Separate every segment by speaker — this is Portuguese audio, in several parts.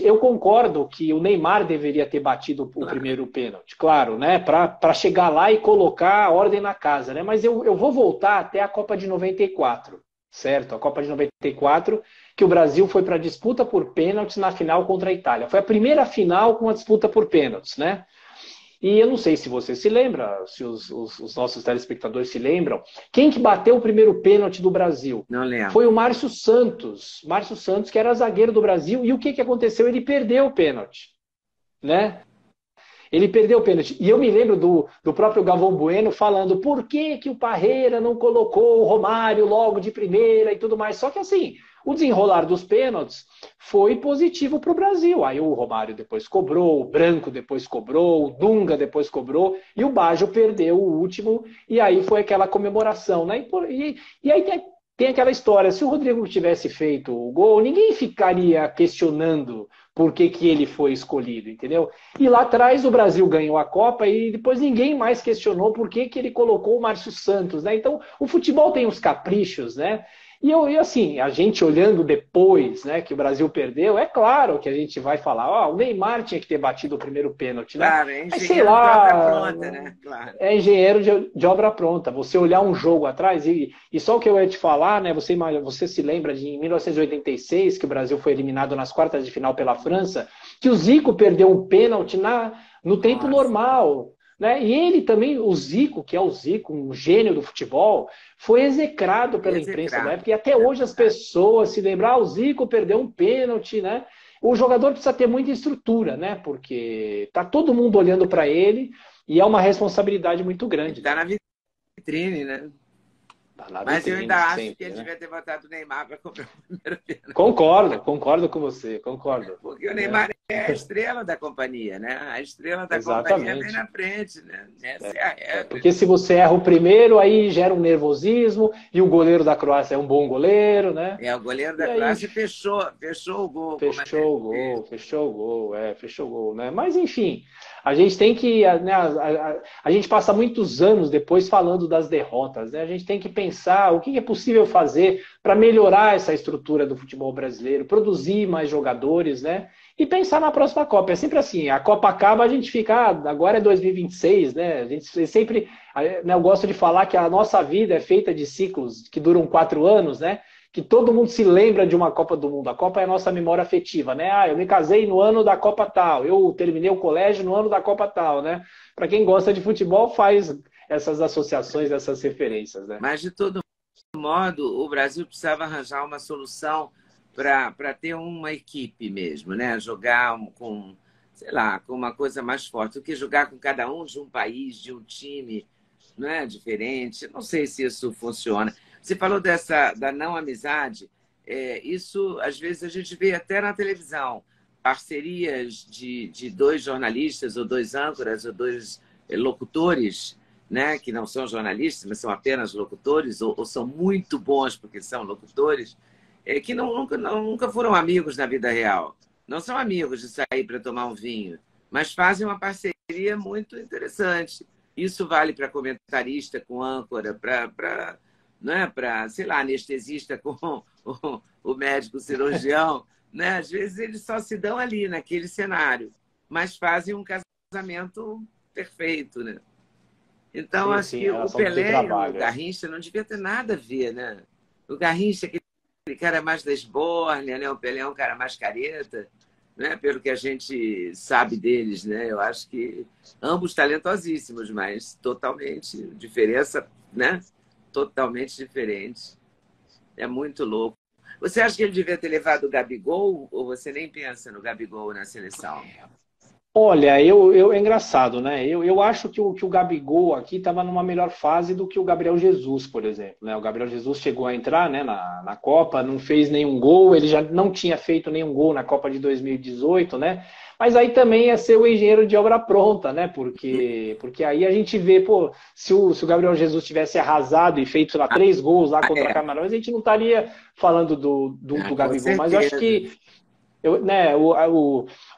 Speaker 1: eu concordo que o Neymar deveria ter batido o primeiro pênalti, claro, né? Para chegar lá e colocar a ordem na casa, né? Mas eu vou voltar até a Copa de 94, certo? A Copa de 94, que o Brasil foi para a disputa por pênaltis na final contra a Itália. Foi a primeira final com a disputa por pênaltis, né? E eu não sei se você se lembra, se os nossos telespectadores se lembram, quem que bateu o primeiro pênalti do Brasil?
Speaker 2: Não lembro.
Speaker 1: Foi o Márcio Santos. Márcio Santos, que era zagueiro do Brasil. E o que aconteceu? Ele perdeu o pênalti, né? Ele perdeu o pênalti. E eu me lembro do próprio Galvão Bueno falando por que que o Parreira não colocou o Romário logo de primeira e tudo mais. Só que assim, o desenrolar dos pênaltis foi positivo para o Brasil. Aí o Romário depois cobrou, o Branco depois cobrou, o Dunga depois cobrou, e o Baggio perdeu o último, e aí foi aquela comemoração, né? E aí tem aquela história, se o Rodrigo tivesse feito o gol, ninguém ficaria questionando por que que ele foi escolhido, entendeu? E lá atrás o Brasil ganhou a Copa e depois ninguém mais questionou por que que ele colocou o Márcio Santos, né? Então o futebol tem uns caprichos, né? E assim, a gente olhando depois, né, que o Brasil perdeu, é claro que a gente vai falar, ó, o Neymar tinha que ter batido o primeiro pênalti, né?
Speaker 2: Claro, é
Speaker 1: Mas sei
Speaker 2: engenheiro de obra
Speaker 1: lá,
Speaker 2: pronta, né? Claro.
Speaker 1: é engenheiro de obra pronta. Você olhar um jogo atrás, e só o que eu ia te falar, né? Você se lembra de em 1986, que o Brasil foi eliminado nas quartas de final pela França, que o Zico perdeu um pênalti no tempo
Speaker 2: Nossa,
Speaker 1: normal. Né? E ele também, o Zico, que é o Zico, um gênio do futebol, foi execrado pela imprensa da
Speaker 2: execrado.
Speaker 1: época, e até
Speaker 2: É
Speaker 1: hoje as
Speaker 2: verdade.
Speaker 1: pessoas se lembram, o Zico perdeu um pênalti, né? O jogador precisa ter muita estrutura, né? Porque tá todo mundo olhando para ele e é uma responsabilidade muito
Speaker 2: Ele
Speaker 1: grande,
Speaker 2: está
Speaker 1: né?
Speaker 2: na vitrine, né?
Speaker 1: Tá na
Speaker 2: Mas eu
Speaker 1: vitrine
Speaker 2: ainda acho que
Speaker 1: sempre,
Speaker 2: ele
Speaker 1: né?
Speaker 2: devia ter botado o Neymar para comprar o primeiro pênalti.
Speaker 1: Concordo com você, concordo.
Speaker 2: Porque o
Speaker 1: Né?
Speaker 2: Neymar é a estrela da companhia, né? A estrela da companhia vem
Speaker 1: Exatamente.
Speaker 2: na frente, né? Essa é a regra.
Speaker 1: Porque se você erra o primeiro, aí gera um nervosismo, e o goleiro da Croácia é um bom goleiro, né?
Speaker 2: É, o goleiro
Speaker 1: E
Speaker 2: da
Speaker 1: aí
Speaker 2: Croácia fechou o gol, como é
Speaker 1: fechou o
Speaker 2: que
Speaker 1: gol, fechou o gol, fechou o gol, né? Mas enfim, a gente tem que, né, a gente passa muitos anos depois falando das derrotas, né? A gente tem que pensar o que é possível fazer para melhorar essa estrutura do futebol brasileiro, produzir mais jogadores, né? E pensar na próxima Copa. É sempre assim, a Copa acaba, a gente fica, agora é 2026, né? A gente sempre, né, eu gosto de falar que a nossa vida é feita de ciclos que duram 4 anos, né? Que todo mundo se lembra de uma Copa do Mundo. A Copa é a nossa memória afetiva, né? Ah, eu me casei no ano da Copa tal, eu terminei o colégio no ano da Copa tal, né? Para quem gosta de futebol, faz essas associações, essas referências, né?
Speaker 2: Mas, de todo modo, o Brasil precisava arranjar uma solução para ter uma equipe mesmo, né? Jogar com, sei lá, com uma coisa mais forte do que jogar com cada um de um país, de um time, não é diferente. Não sei se isso funciona. Você falou da não amizade. Isso, às vezes, a gente vê até na televisão. Parcerias de dois jornalistas, ou dois âncoras, ou dois locutores, né, que não são jornalistas, mas são apenas locutores, ou são muito bons porque são locutores, que nunca foram amigos na vida real. Não são amigos de sair para tomar um vinho, mas fazem uma parceria muito interessante. Isso vale para comentarista com âncora, né, sei lá, anestesista com o médico cirurgião. Né? Às vezes eles só se dão ali, naquele cenário, mas fazem um casamento perfeito, né? Então,
Speaker 1: Sim,
Speaker 2: acho
Speaker 1: sim, em
Speaker 2: que o
Speaker 1: relação do
Speaker 2: Pelé e o
Speaker 1: trabalho.
Speaker 2: Garrincha não devia ter nada a ver, né? O Garrincha, aquele cara mais da esbórnia, né? O Pelé é um cara mais careta, né? Pelo que a gente sabe deles, né? Eu acho que ambos talentosíssimos, mas totalmente diferença, né? Totalmente diferente. É muito louco. Você acha que ele devia ter levado o Gabigol ou você nem pensa no Gabigol na seleção?
Speaker 1: Olha, é engraçado, né? Eu acho que o Gabigol aqui estava numa melhor fase do que o Gabriel Jesus, por exemplo. Né? O Gabriel Jesus chegou a entrar, né, na Copa, não fez nenhum gol, ele já não tinha feito nenhum gol na Copa de 2018, né? Mas aí também é ser o engenheiro de obra pronta, né? Porque aí a gente vê, pô, se o Gabriel Jesus tivesse arrasado e feito, sei lá, 3 gols lá contra a
Speaker 2: É,
Speaker 1: Camarões, a gente não estaria falando do
Speaker 2: com
Speaker 1: Gabigol. Mas eu acho
Speaker 2: certeza.
Speaker 1: que né,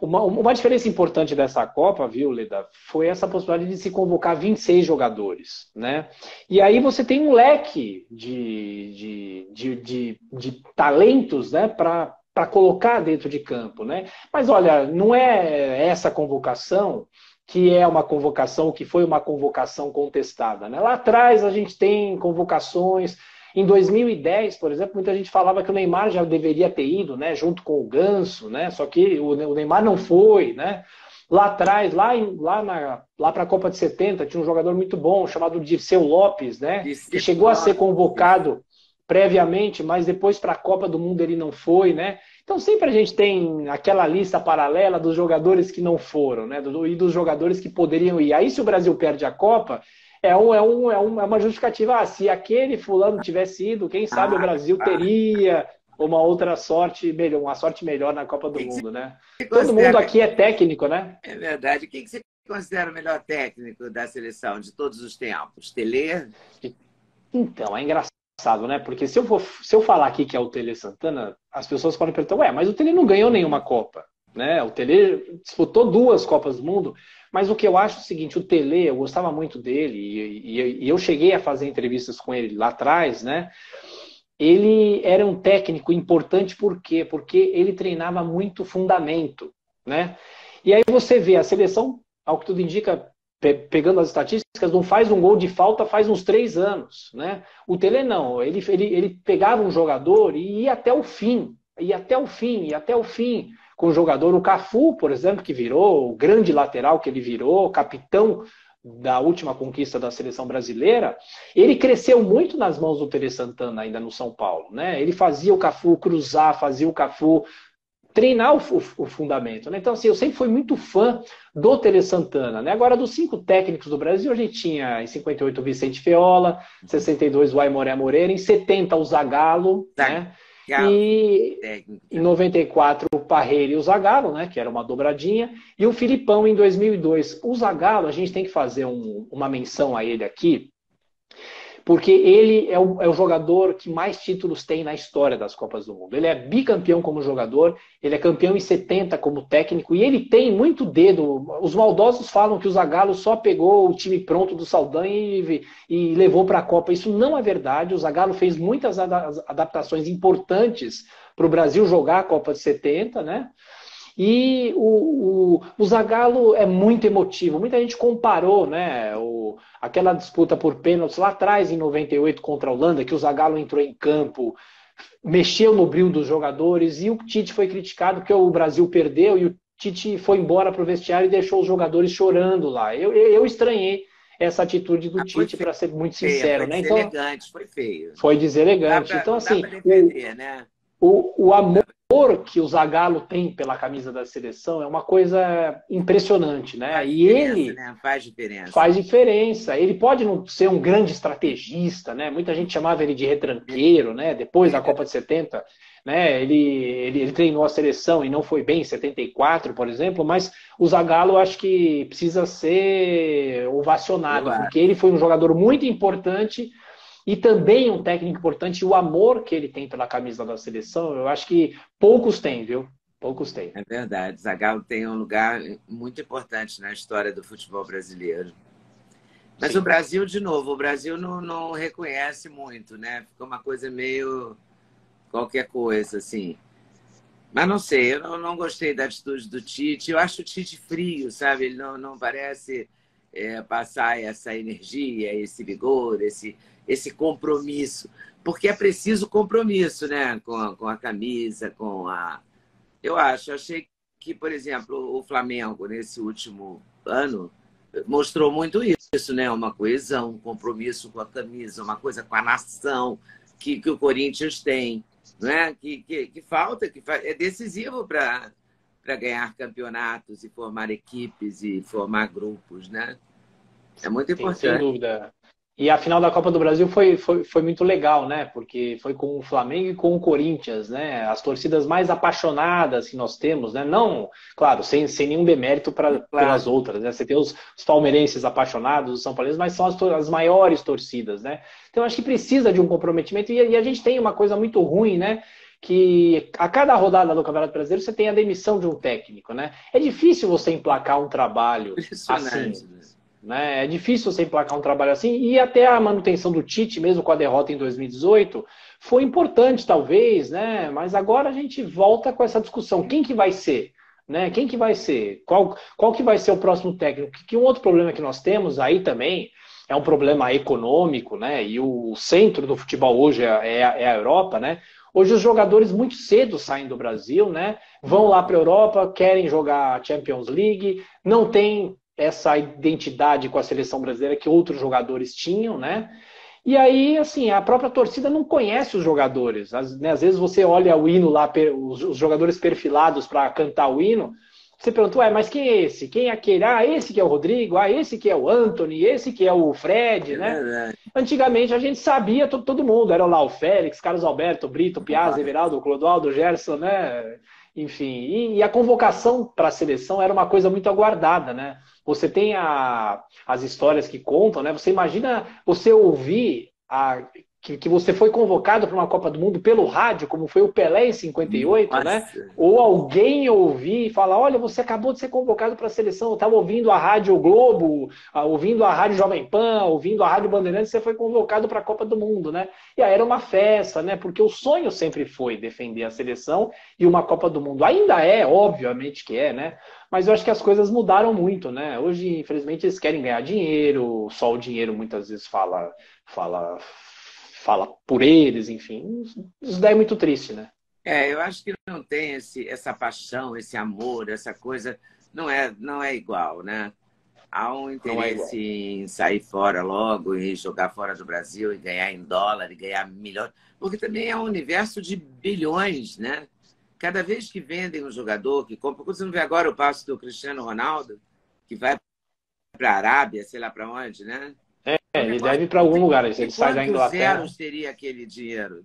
Speaker 1: uma diferença importante dessa Copa, viu, Leda, foi essa possibilidade de se convocar 26 jogadores, né? E aí você tem um leque de talentos, né, para para colocar dentro de campo, né? Mas olha, não é essa convocação que é uma convocação, que foi uma convocação contestada, né? Lá atrás a gente tem convocações. Em 2010, por exemplo, muita gente falava que o Neymar já deveria ter ido, né? Junto com o Ganso, né? Só que o Neymar não foi, né? Lá atrás, lá para a Copa de 70, tinha um jogador muito bom chamado Dirceu Lopes, né? Que chegou a ser convocado previamente, mas depois para a Copa do Mundo ele não foi, né? Então sempre a gente tem aquela lista paralela dos jogadores que não foram, né? E dos jogadores que poderiam ir. Aí se o Brasil perde a Copa, é uma justificativa. Ah, se aquele fulano tivesse ido, quem sabe o Brasil teria uma outra sorte melhor, uma sorte melhor na Copa do Mundo, né? Todo mundo aqui é técnico, né?
Speaker 2: É verdade. Quem que você considera o melhor técnico da seleção de todos os tempos? Tele?
Speaker 1: Então, é engraçado, né? Porque se eu falar aqui que é o Tele Santana, as pessoas podem perguntar, ué, mas o Tele não ganhou nenhuma Copa, né? O Tele disputou 2 Copas do Mundo, mas o que eu acho é o seguinte, o Tele, eu gostava muito dele, e eu cheguei a fazer entrevistas com ele lá atrás, né? Ele era um técnico importante, por quê? Porque ele treinava muito fundamento, né? E aí você vê a seleção, ao que tudo indica, pegando as estatísticas, não faz um gol de falta faz uns 3 anos, né? O Tele não, ele pegava um jogador e ia até o fim, com o jogador. O Cafu, por exemplo, que virou o grande lateral que ele virou, capitão da última conquista da seleção brasileira, ele cresceu muito nas mãos do Tele Santana ainda no São Paulo, né? Ele fazia o Cafu cruzar, fazia o Cafu treinar o fundamento, né? Então, assim, eu sempre fui muito fã do Tele Santana, né? Agora, dos 5 técnicos do Brasil, a gente tinha em 58 o Vicente Feola, 62 o Aimoré Moreira, em 70 o Zagallo, né? E em 94 o Parreira e o Zagallo, né? Que era uma dobradinha, e o Filipão em 2002. O Zagallo, a gente tem que fazer uma menção a ele aqui, porque ele é o jogador que mais títulos tem na história das Copas do Mundo. Ele é bicampeão como jogador, ele é campeão em 70 como técnico, e ele tem muito dedo. Os maldosos falam que o Zagallo só pegou o time pronto do Saldanha e levou para a Copa. Isso não é verdade. O Zagallo fez muitas adaptações importantes para o Brasil jogar a Copa de 70, né? E o Zagallo é muito emotivo. Muita gente comparou, né, aquela disputa por pênaltis lá atrás, em 98, contra a Holanda, que o Zagallo entrou em campo, mexeu no brio dos jogadores, e o Tite foi criticado porque o Brasil perdeu e o Tite foi embora para o vestiário e deixou os jogadores chorando lá. Eu estranhei essa atitude do Tite, para ser muito sincero.
Speaker 2: Foi deselegante, foi feio.
Speaker 1: Foi deselegante. Então, assim,
Speaker 2: defender, né?
Speaker 1: O amor que o Zagallo tem pela camisa da seleção é uma coisa impressionante, né?
Speaker 2: Faz diferença.
Speaker 1: Faz diferença. Ele pode não ser um grande estrategista, né? Muita gente chamava ele de retranqueiro, né? Depois da Copa de 70, né? Ele treinou a seleção e não foi bem em 74, por exemplo, mas o Zagallo eu acho que precisa ser ovacionado, porque ele foi um jogador muito importante. E também um técnico importante, o amor que ele tem pela camisa da seleção, eu acho que poucos têm, viu? Poucos têm.
Speaker 2: É verdade. Zagallo tem um lugar muito importante na história do futebol brasileiro. Mas sim, o Brasil, de novo, o Brasil não reconhece muito, né? Fica uma coisa meio qualquer coisa, assim. Mas não sei, eu não gostei da atitude do Tite. Eu acho o Tite frio, sabe? Ele não parece passar essa energia, esse vigor, esse compromisso, porque é preciso compromisso, né? Com a camisa, com a... achei que, por exemplo, o Flamengo, nesse último ano, mostrou muito isso, né? Uma coesão, um compromisso com a camisa, uma coisa com a nação que o Corinthians tem, não é? Que falta, é decisivo para ganhar campeonatos e formar equipes e formar grupos, né? É muito importante.
Speaker 1: Sem dúvida. E a final da Copa do Brasil foi muito legal, né? Porque foi com o Flamengo e com o Corinthians, né? As torcidas mais apaixonadas que nós temos, né? Não, claro, sem nenhum demérito pelas outras, né? Você tem os palmeirenses apaixonados, os são paulinos, mas são as maiores torcidas, né? Então acho que precisa de um comprometimento, e a gente tem uma coisa muito ruim, né? Que a cada rodada do Campeonato Brasileiro você tem a demissão de um técnico, né? É difícil você emplacar um trabalho assim. Né? É difícil você emplacar um trabalho assim, e até a manutenção do Tite, mesmo com a derrota em 2018, foi importante, talvez, né? Mas agora a gente volta com essa discussão. Quem que vai ser? Né? Quem que vai ser? Qual que vai ser o próximo técnico? Que um outro problema que nós temos aí também é um problema econômico, né? E o centro do futebol hoje é a Europa, né? Hoje os jogadores muito cedo saem do Brasil, né? Vão lá para a Europa, querem jogar Champions League, não tem essa identidade com a seleção brasileira que outros jogadores tinham, né? E aí, assim, a própria torcida não conhece os jogadores. Às vezes você olha o hino lá, os jogadores perfilados para cantar o hino, você pergunta, ué, mas quem é esse? Quem é aquele? Ah, esse que é o Rodrigo, ah, esse que é o Antony, esse que é o Fred, né? Antigamente a gente sabia todo mundo, era lá o Félix, Carlos Alberto, Brito, Piazza, Everaldo, Clodoaldo, Gerson, né? Enfim, e a convocação para a seleção era uma coisa muito aguardada, né? Você tem as histórias que contam, né? Você imagina você ouvir que você foi convocado para uma Copa do Mundo pelo rádio, como foi o Pelé em 58, nossa, né? Ou alguém ouvir e falar, olha, você acabou de ser convocado para a seleção, eu estava ouvindo a Rádio Globo, ouvindo a Rádio Jovem Pan, ouvindo a Rádio Bandeirantes, você foi convocado para a Copa do Mundo, né? E aí era uma festa, né? Porque o sonho sempre foi defender a seleção e uma Copa do Mundo. Ainda é, obviamente que é, né? Mas eu acho que as coisas mudaram muito, né? Hoje, infelizmente, eles querem ganhar dinheiro, só o dinheiro muitas vezes fala por eles, enfim. Isso daí é muito triste, né?
Speaker 2: Eu acho que não tem essa paixão, esse amor, essa coisa, não é igual, né? Há um interesse em sair fora logo e jogar fora do Brasil e ganhar em dólar e ganhar milhões, porque também é um universo de bilhões, né? Cada vez que vendem um jogador que compra, você não vê agora o passo do Cristiano Ronaldo, que vai para a Arábia, sei lá para onde, né?
Speaker 1: Ele deve ir para algum lugar, ele sai da Inglaterra.
Speaker 2: Quantos zeros teria aquele dinheiro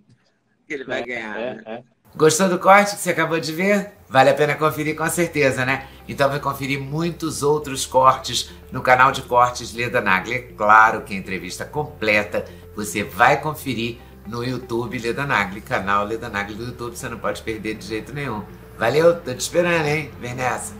Speaker 2: que ele vai ganhar? Né? Gostou do corte que você acabou de ver? Vale a pena conferir com certeza, né? Então vai conferir muitos outros cortes no canal de cortes Leda Nagli. É claro que a entrevista completa você vai conferir no YouTube Leda Nagli, canal Leda Nagli do YouTube, você não pode perder de jeito nenhum. Valeu, tô te esperando, hein? Vem nessa!